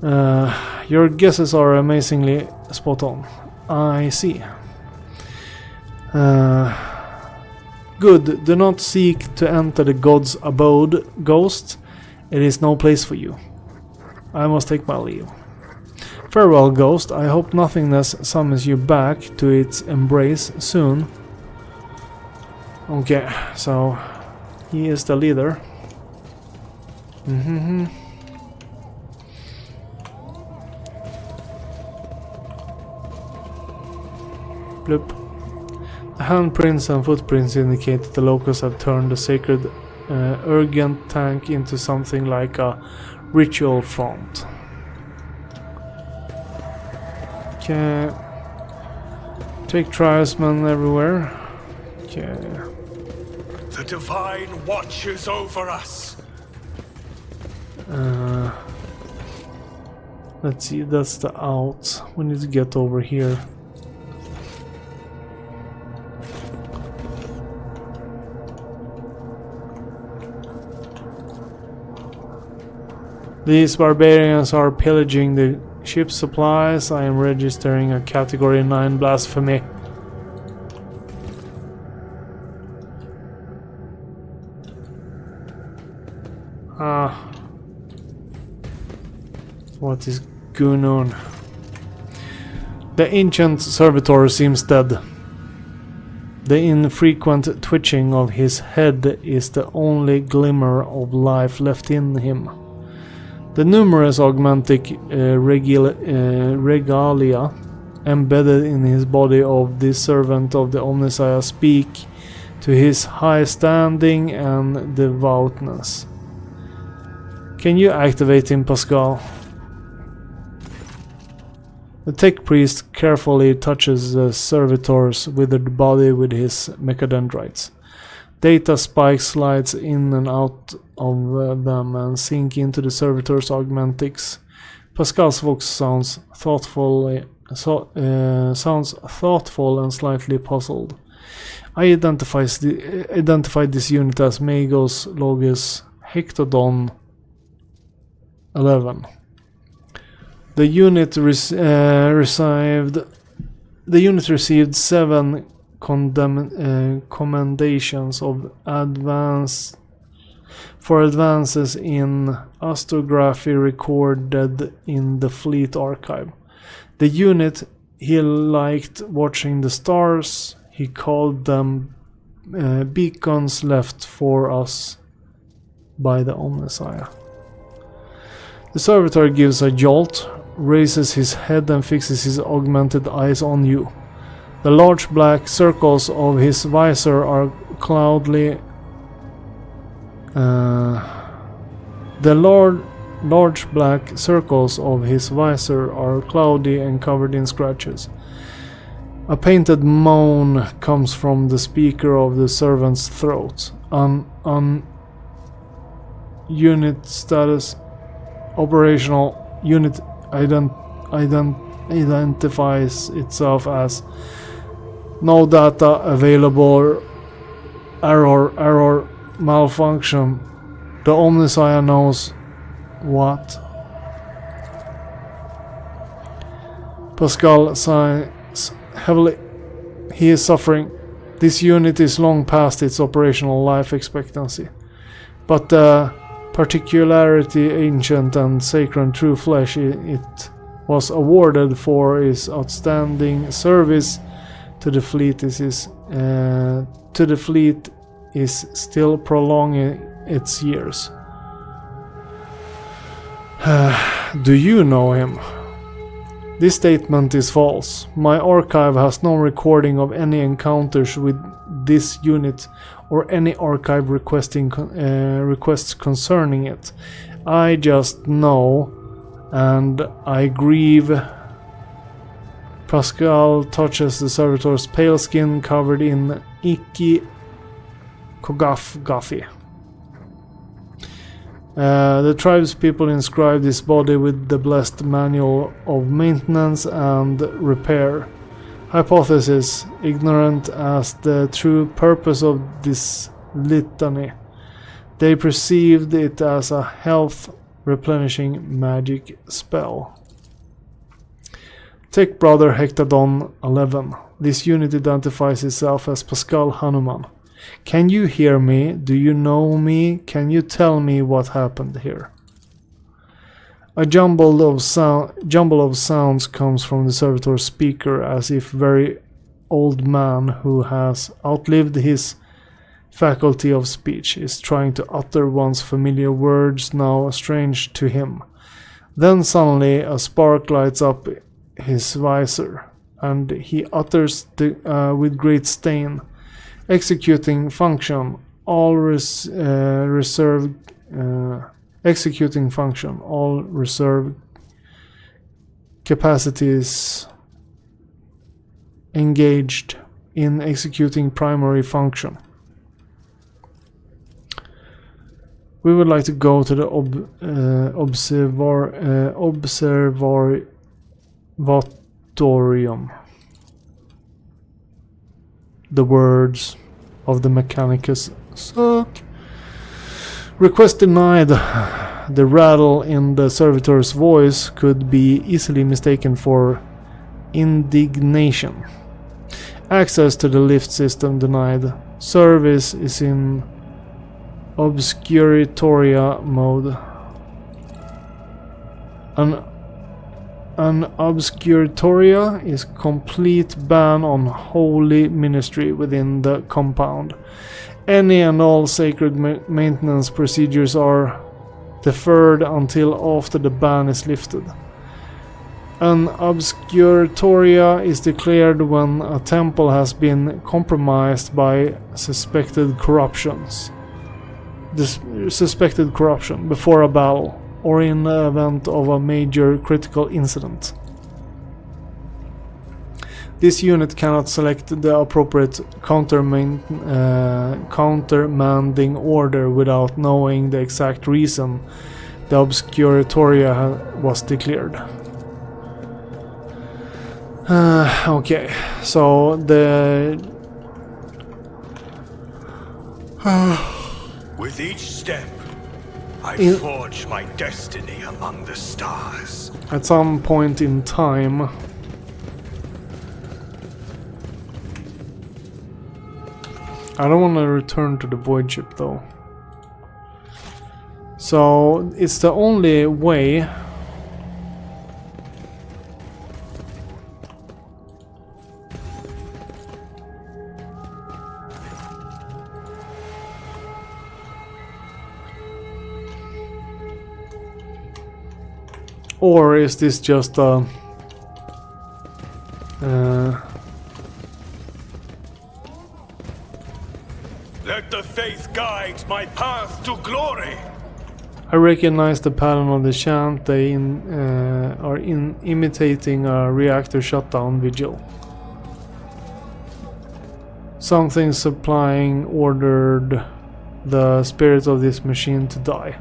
Your guesses are amazingly spot on. I see. Good. Do not seek to enter the god's abode, ghost. It is no place for you. I must take my leave. Farewell, ghost. I hope nothingness summons you back to its embrace soon. Okay, so he is the leader. Bloop. The handprints and footprints indicate that the locals have turned the sacred Urgent tank into something like a ritual font. Okay. Take tribesmen everywhere. Okay. The divine watches over us. Let's see, that's the out. We need to get over here. These barbarians are pillaging the ship's supplies. I am registering a category 9 blasphemy. What is going on? The ancient servitor seems dead. The infrequent twitching of his head is the only glimmer of life left in him. The numerous augmentic regalia embedded in his body of the servant of the Omnissiah speak to his high standing and devoutness. Can you activate him, Pascal? The tech priest carefully touches the servitor's withered body with his mechadendrites. Data spikes slides in and out of them and sink into the servitor's augmentics. Pascal's voice sounds thoughtful and slightly puzzled. I identified this unit as Magos Logis Hectodon 11. The unit received 7 commendations of advances in astrography recorded in the fleet archive. The unit, he liked watching the stars. He called them beacons left for us by the Omnissiah. The servitor gives a jolt, raises his head and fixes his augmented eyes on you. The large black circles of his visor are cloudy. Large black circles of his visor are cloudy and covered in scratches. A painted moan comes from the speaker of the servant's throat. Unit status operational. Unit identifies itself as no data available. Error, malfunction. The Omnissiah knows what. Pascal sighs heavily. He is suffering. This unit is long past its operational life expectancy. But the particularity ancient and sacred true flesh it was awarded for his outstanding service to the fleet is still prolonging its years. Do you know him? This statement is false. My archive has no recording of any encounters with this unit or any archive requests concerning it. I just know, and I grieve. Pascal touches the servitor's pale skin covered in icky Kogaf-Gafi. The tribespeople inscribed this body with the blessed manual of maintenance and repair. Hypothesis: ignorant as the true purpose of this litany. They perceived it as a health replenishing magic spell. Tech Brother Hectadon 11. This unit identifies itself as Pascal Hanuman. Can you hear me? Do you know me? Can you tell me what happened here? A jumble of sounds comes from the servitor's speaker, as if very old man who has outlived his faculty of speech is trying to utter once familiar words now strange to him. Then suddenly a spark lights up his visor, and he utters with great stain, executing function, all reserved capacities engaged in executing primary function. We would like to go to the observatorium. The words of the Mechanicus suck. Request denied. The rattle in the servitor's voice could be easily mistaken for indignation. Access to the lift system denied. Service is in obscuratoria mode. An obscuratoria is complete ban on holy ministry within the compound. Any and all sacred maintenance procedures are deferred until after the ban is lifted. An obscuratoria is declared when a temple has been compromised by suspected corruption before a battle, or in the event of a major critical incident. This unit cannot select the appropriate countermanding order without knowing the exact reason the obscuratoria was declared. Okay, so the... With each step, I forge my destiny among the stars. At some point in time, I don't want to return to the void ship though. So it's the only way. Or is this just a Let the faith guide my path to glory. I recognize the pattern of the chant. They are imitating a reactor shutdown vigil. Something supplying ordered the spirit of this machine to die.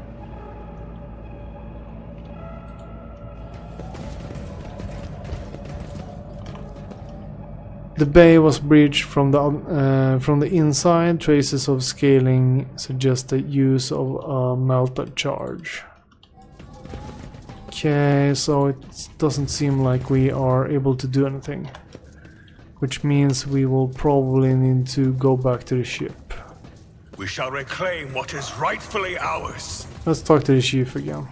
The bay was breached from the inside. Traces of scaling suggest the use of a melted charge. Okay, so it doesn't seem like we are able to do anything, which means we will probably need to go back to the ship. We shall reclaim what is rightfully ours. Let's talk to the chief again.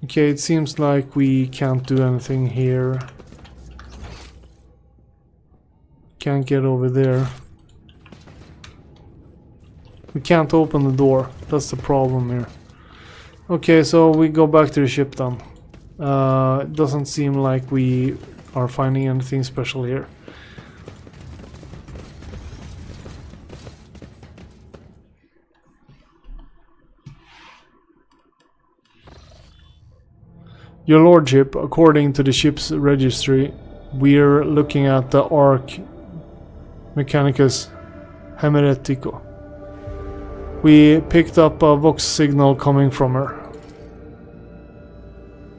Okay, it seems like we can't do anything here. Can't get over there. We can't open the door. That's the problem here. Okay, so we go back to the ship then. It doesn't seem like we are finding anything special here. Your Lordship, according to the ship's registry, we're looking at the Arc Mechanicus Hemeretico. We picked up a Vox signal coming from her.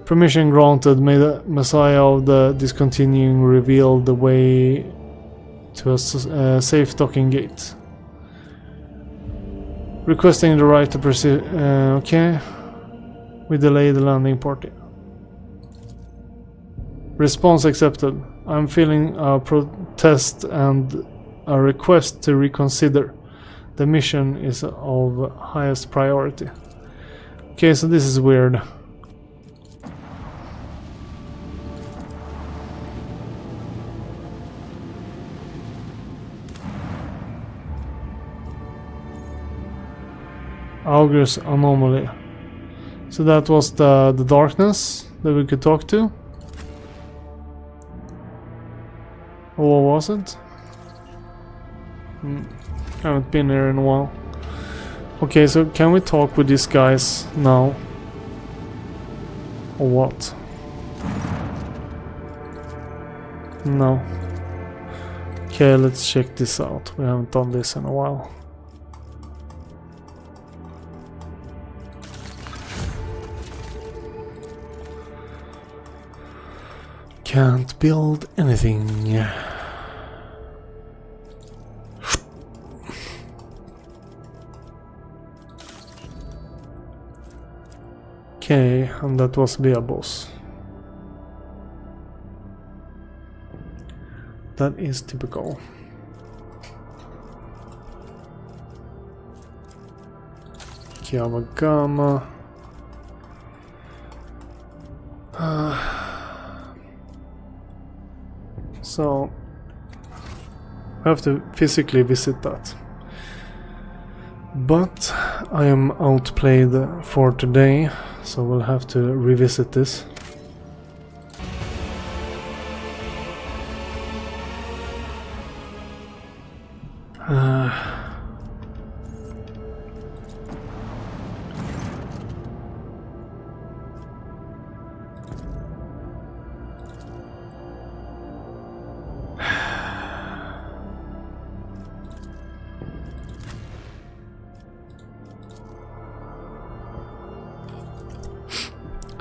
Permission granted. May the Messiah of the Discontinuing reveal the way to a safe docking gate. Requesting the right to proceed. Okay. We delay the landing party. Response accepted. I'm feeling a protest and a request to reconsider. The mission is of highest priority. Okay, so this is weird. Augure's anomaly. So that was the darkness that we could talk to. Or what was it? Haven't been here in a while. Okay, so can we talk with these guys now? Or what? No. Okay, let's check this out. We haven't done this in a while. Can't build anything. Okay, and that was via boss. That is typical. Kiamagama. So I have to physically visit that. But I am outplayed for today, so we'll have to revisit this.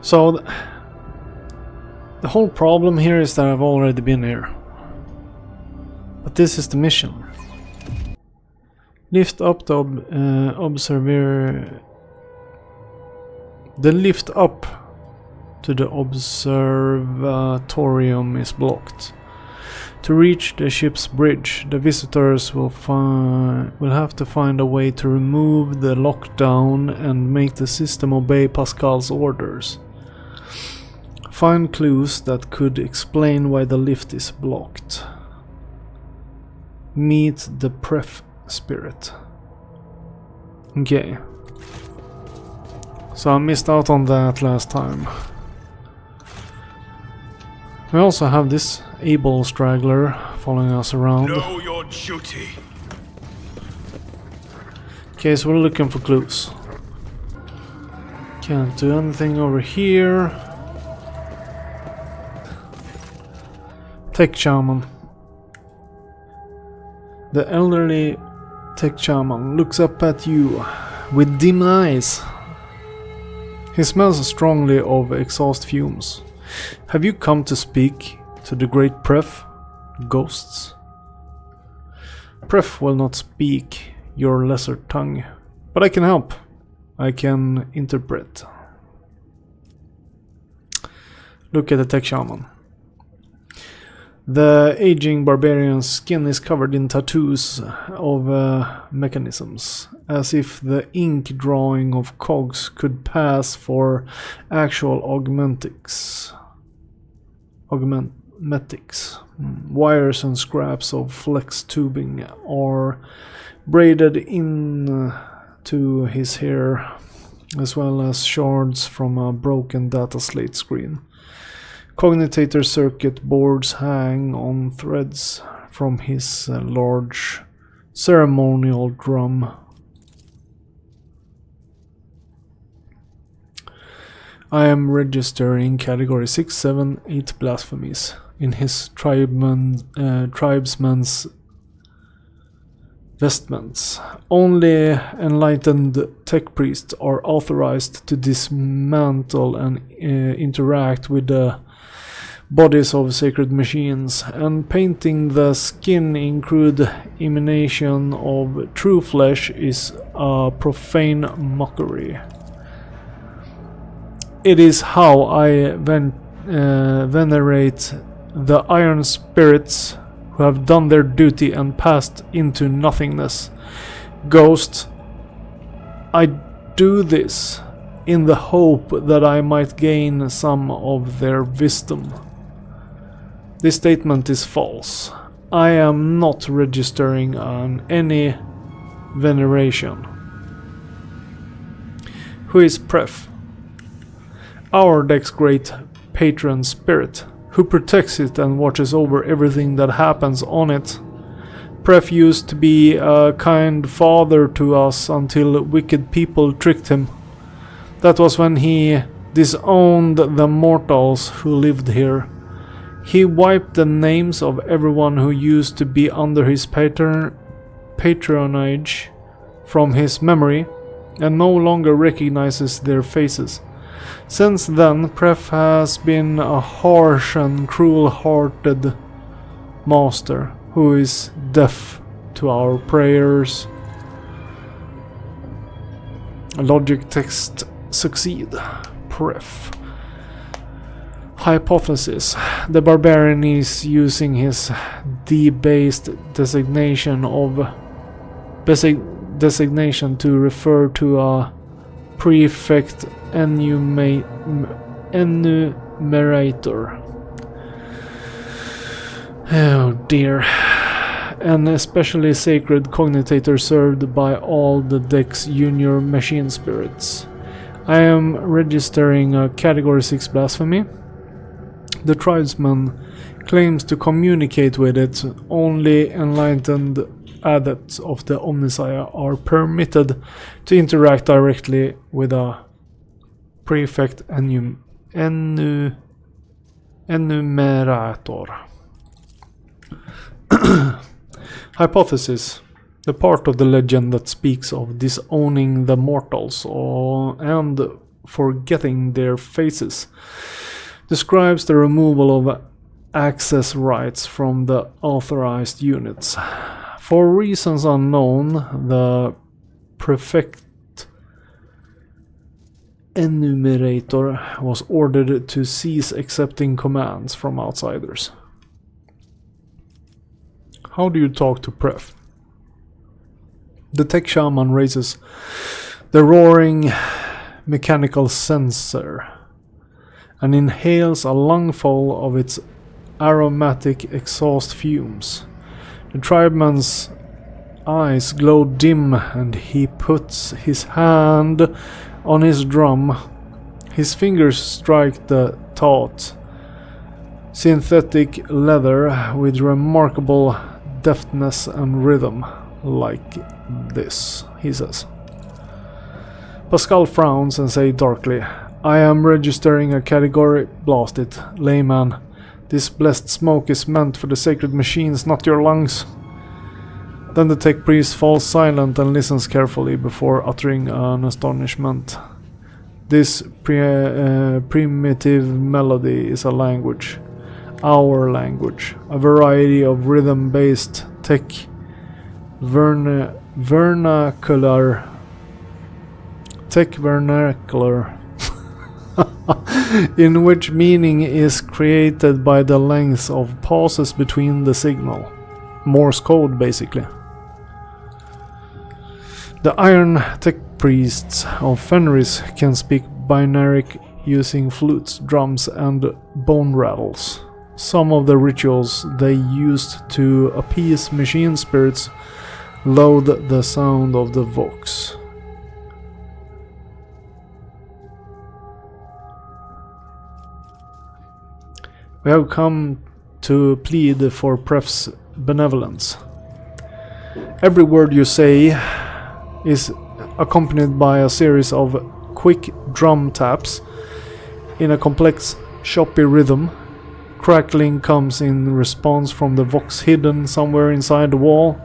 So the whole problem here is that I've already been here. But this is the mission. Lift up the observer. The lift up to the observatorium is blocked. To reach the ship's bridge, the visitors will have to find a way to remove the lockdown and make the system obey Pascal's orders. Find clues that could explain why the lift is blocked. Meet the Pref spirit. Okay. So I missed out on that last time. We also have this able straggler following us around. Know your duty. Okay, so we're looking for clues. Can't do anything over here. Tech shaman. The elderly tech shaman looks up at you with dim eyes. He smells strongly of exhaust fumes. Have you come to speak to the great Pref? Ghosts? Pref will not speak your lesser tongue, but I can help. I can interpret. Look at the tech shaman. The aging barbarian's skin is covered in tattoos of mechanisms, as if the ink drawing of cogs could pass for actual augmentics. Wires and scraps of flex tubing are braided into his hair, as well as shards from a broken data slate screen. Cognitator circuit boards hang on threads from his large ceremonial drum. I am registering category 6, 7, 8 blasphemies in his tribesman's vestments. Only enlightened tech priests are authorized to dismantle and interact with the bodies of sacred machines, and painting the skin in crude imitation of true flesh is a profane mockery. It is how I venerate the iron spirits who have done their duty and passed into nothingness. Ghost, I do this in the hope that I might gain some of their wisdom. This statement is false. I am not registering on any veneration. Who is Pref? Our deck's great patron spirit, who protects it and watches over everything that happens on it. Pref used to be a kind father to us until wicked people tricked him. That was when he disowned the mortals who lived here. He wiped the names of everyone who used to be under his patronage from his memory, and no longer recognizes their faces. Since then, Pref has been a harsh and cruel-hearted master who is deaf to our prayers. Logic text succeed. Pref. Hypothesis. The barbarian is using his debased designation to refer to a prefect enumerator. Oh dear. An especially sacred cognitator served by all the deck's junior machine spirits. I am registering a Category 6 blasphemy. The tribesman claims to communicate with it. Only enlightened adepts of the Omnissiah are permitted to interact directly with a prefect enumerator. Hypothesis. The part of the legend that speaks of disowning the mortals and forgetting their faces describes the removal of access rights from the authorized units. For reasons unknown, the prefect enumerator was ordered to cease accepting commands from outsiders. How do you talk to Pref? The tech shaman raises the roaring mechanical sensor and inhales a lungful of its aromatic exhaust fumes. The tribeman's eyes glow dim and he puts his hand on his drum. His fingers strike the taut, synthetic leather with remarkable deftness and rhythm. Like this, he says. Pascal frowns and says darkly, I am registering a category. Blast it, layman. This blessed smoke is meant for the sacred machines, not your lungs. Then the tech priest falls silent and listens carefully before uttering an astonishment. This primitive melody is a language. Our language. A variety of rhythm-based tech vernacular in which meaning is created by the length of pauses between the signal. Morse code, basically. The Iron Tech Priests of Fenris can speak binaric using flutes, drums, and bone rattles. Some of the rituals they used to appease machine spirits loathe the sound of the vox. We have come to plead for Pref's benevolence. Every word you say is accompanied by a series of quick drum taps in a complex, choppy rhythm. Crackling comes in response from the vox hidden somewhere inside the wall.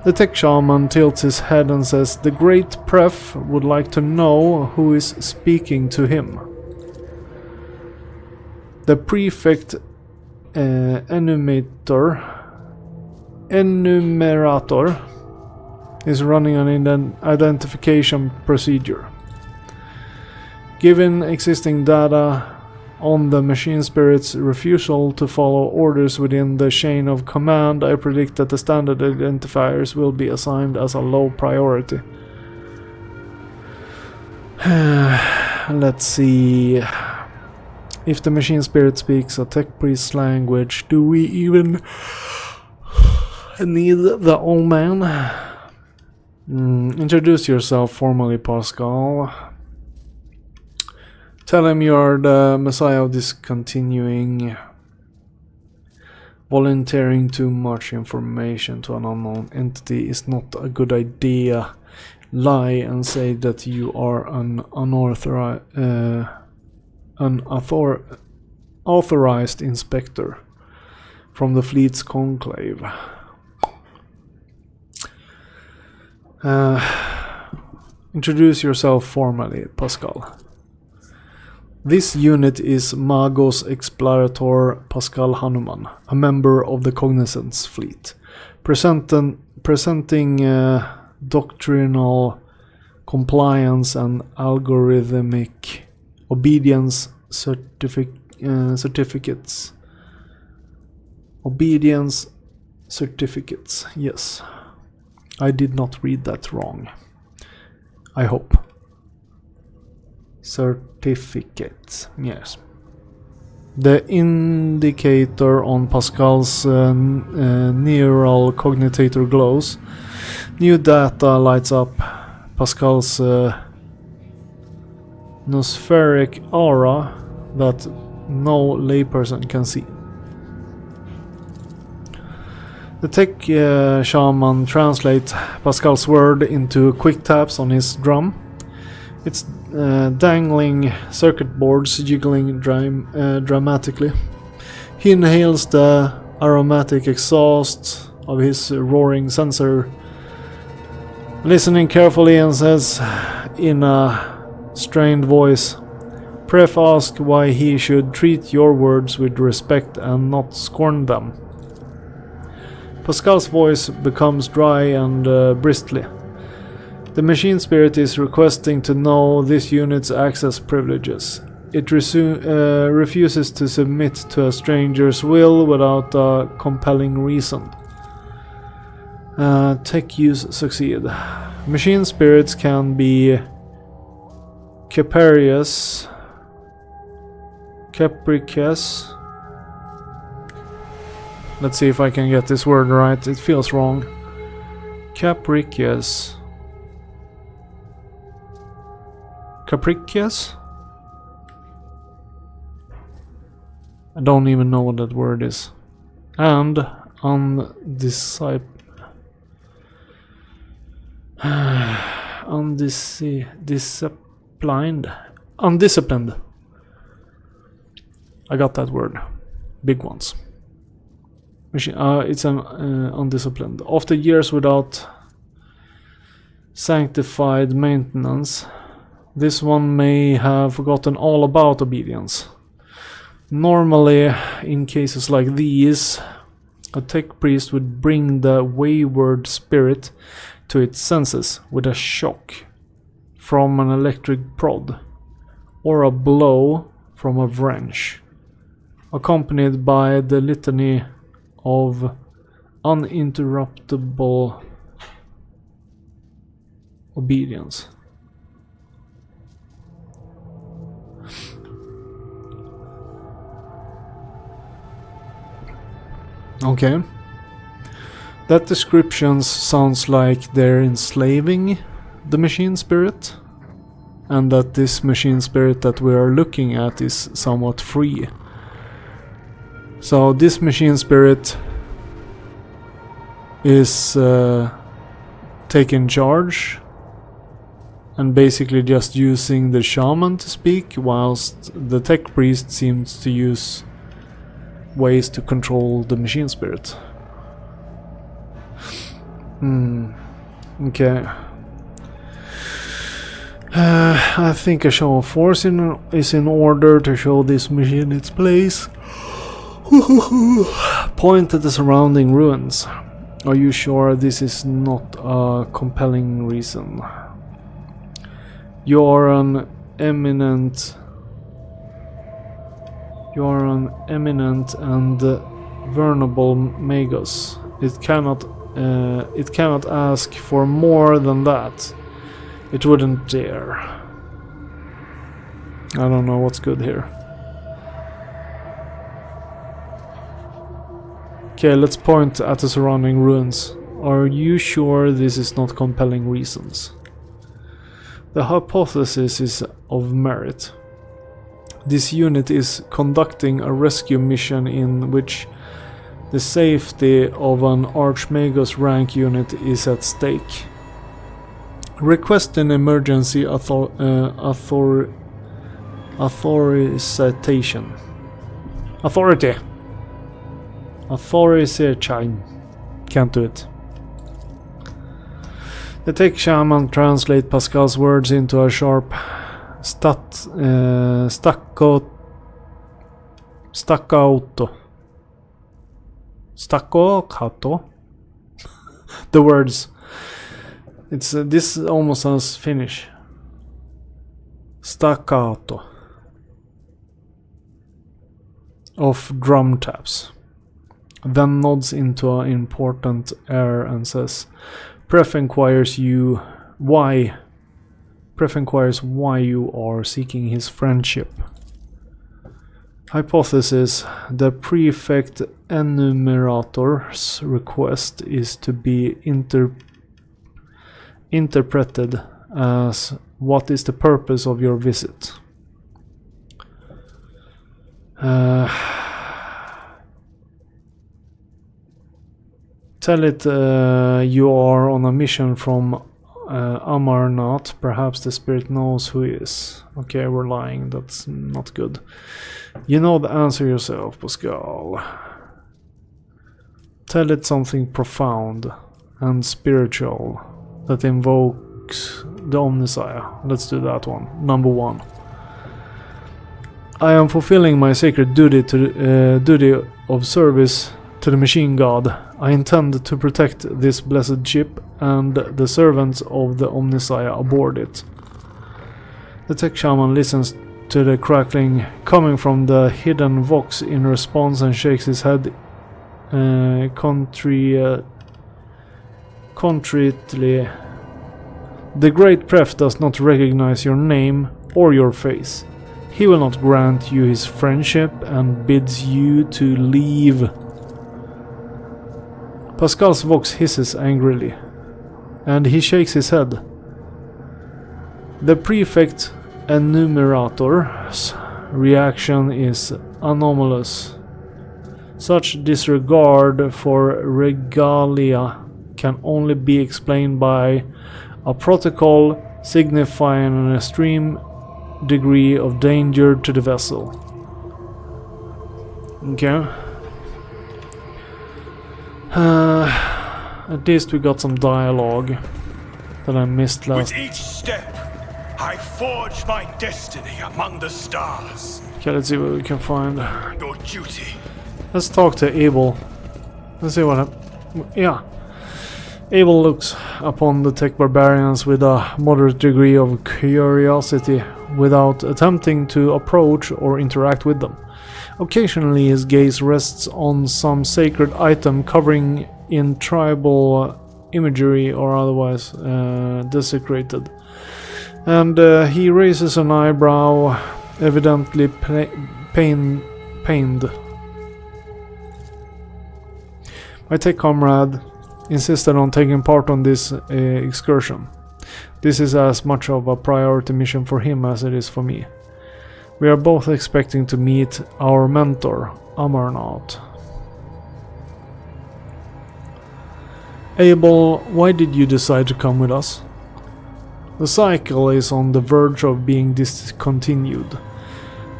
The tech shaman tilts his head and says, the great Pref would like to know who is speaking to him. The prefect enumerator is running an identification procedure. Given existing data on the machine spirit's refusal to follow orders within the chain of command, I predict that the standard identifiers will be assigned as a low priority. Let's see. If the machine spirit speaks a tech priest's language, do we even need the old man? Introduce yourself formally, Pascal. Tell him you are the Messiah of discontinuing. Volunteering too much information to an unknown entity is not a good idea. Lie and say that you are an authorized inspector from the fleet's conclave. Introduce yourself formally, Pascal. This unit is Magos Explorator Pascal Hanuman, a member of the Cognizance fleet, presenting doctrinal compliance and algorithmic obedience certificates. Obedience certificates, yes. I did not read that wrong. I hope. Certificates, yes. The indicator on Pascal's neural cognitor glows. New data lights up. Pascal's nospheric aura that no layperson can see. The tech shaman translates Pascal's word into quick taps on his drum. It's dangling circuit boards jiggling dramatically. He inhales the aromatic exhaust of his roaring sensor, listening carefully, and says in a strained voice, Pref asks why he should treat your words with respect and not scorn them. Pascal's voice becomes dry and bristly. The machine spirit is requesting to know this unit's access privileges. It refuses to submit to a stranger's will without a compelling reason. Tech use succeed. Machine spirits can be capricious. Let's see if I can get this word right. It feels wrong. Capricious. Capricious? I don't even know what that word is. And undisciplined. I got that word. Big ones. It's an undisciplined. After years without sanctified maintenance, this one may have forgotten all about obedience. Normally, in cases like these, a tech priest would bring the wayward spirit to its senses with a shock from an electric prod or a blow from a wrench, accompanied by the litany of uninterruptible obedience. Okay. That description sounds like they're enslaving the machine spirit, and that this machine spirit that we are looking at is somewhat free. So this machine spirit is taking charge and basically just using the shaman to speak, whilst the tech priest seems to use ways to control the machine spirit. Okay. I think a show of force is in order to show this machine its place. Point at the surrounding ruins. Are you sure this is not a compelling reason? You are an eminent and venerable magus. It cannot ask for more than that. It wouldn't dare. I don't know what's good here. Okay, let's point at the surrounding ruins. Are you sure this is not compelling reasons? The hypothesis is of merit. This unit is conducting a rescue mission in which the safety of an Archmagus rank unit is at stake. Request an emergency authorization. Authorization. Can't do it. The tech shaman translates Pascal's words into a sharp staccato. The words. It's this almost sounds Finnish. Staccato of drum taps. Then nods into an important air and says, Pref inquires why you are seeking his friendship. Hypothesis: the prefect enumerator's request is to be interpreted as what is the purpose of your visit? Tell it you are on a mission from Amarnath. Perhaps the spirit knows who he is. Okay, we're lying. That's not good. You know the answer yourself, Pascal. Tell it something profound and spiritual that invokes the Omnissiah. Let's do that one. Number 1. I am fulfilling my sacred duty of service to the machine god. I intend to protect this blessed ship and the servants of the Omnissiah aboard it. The tech shaman listens to the crackling coming from the hidden vox in response and shakes his head contritely. The great Pref does not recognize your name or your face. He will not grant you his friendship and bids you to leave. Pascal's vox hisses angrily, and he shakes his head. The prefect enumerator's reaction is anomalous. Such disregard for regalia can only be explained by a protocol signifying an extreme degree of danger to the vessel. Okay. At least we got some dialogue that I missed last. With each step, I forge my destiny among the stars. Okay, let's see what we can find. Your duty. Let's talk to Abel. Let's see what yeah. Abel looks upon the tech barbarians with a moderate degree of curiosity without attempting to approach or interact with them. Occasionally his gaze rests on some sacred item covering in tribal imagery or otherwise desecrated. And he raises an eyebrow, evidently pained. My tech comrade insisted on taking part on this excursion. This is as much of a priority mission for him as it is for me. We are both expecting to meet our mentor, Amarnath. Abel, why did you decide to come with us? The cycle is on the verge of being discontinued.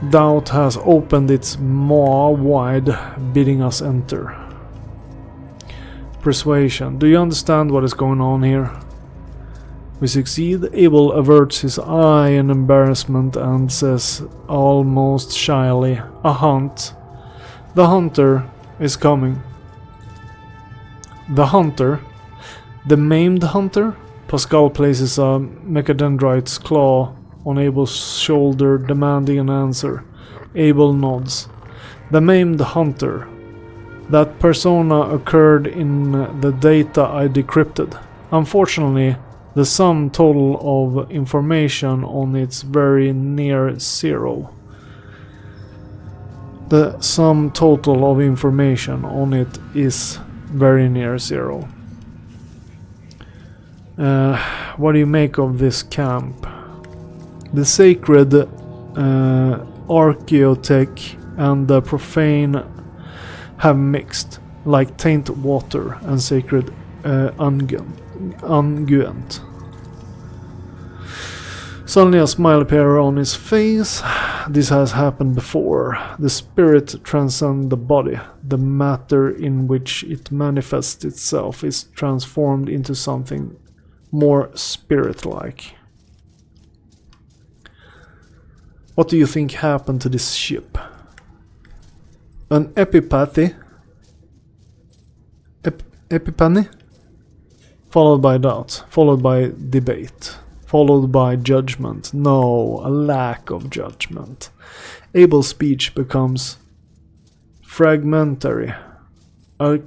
Doubt has opened its maw wide, bidding us enter. Persuasion. Do you understand what is going on here? We succeed. Abel averts his eye in embarrassment and says almost shyly, a hunt. The hunter is coming. The hunter? The maimed hunter? Pascal places a mechadendrite's claw on Abel's shoulder, demanding an answer. Abel nods. The maimed hunter. That persona occurred in the data I decrypted. Unfortunately, the sum total of information on it's very near zero. The sum total of information on it is very near zero. What do you make of this camp? The sacred archaeotech and the profane have mixed, like taint water and sacred unguent. Suddenly a smile appeared on his face. This has happened before. The spirit transcends the body. The matter in which it manifests itself is transformed into something more spirit-like. What do you think happened to this ship? An epipathy? Epiphany? Followed by doubt, followed by debate, followed by judgment. No, a lack of judgment. Abel's speech becomes fragmentary, a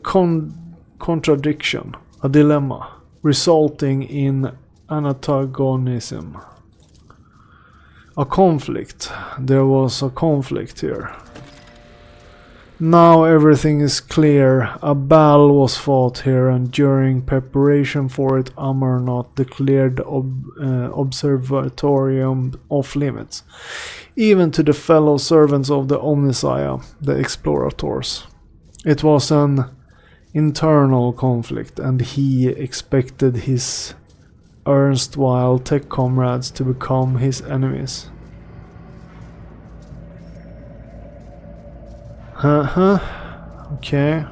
contradiction, a dilemma, resulting in antagonism. A conflict. There was a conflict here. Now everything is clear. A battle was fought here, and during preparation for it, Amarnath declared observatorium off limits, even to the fellow servants of the Omnissiah, the explorators. It was an internal conflict, and he expected his erstwhile tech comrades to become his enemies. Okay.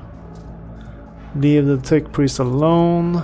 Leave the tech priest alone.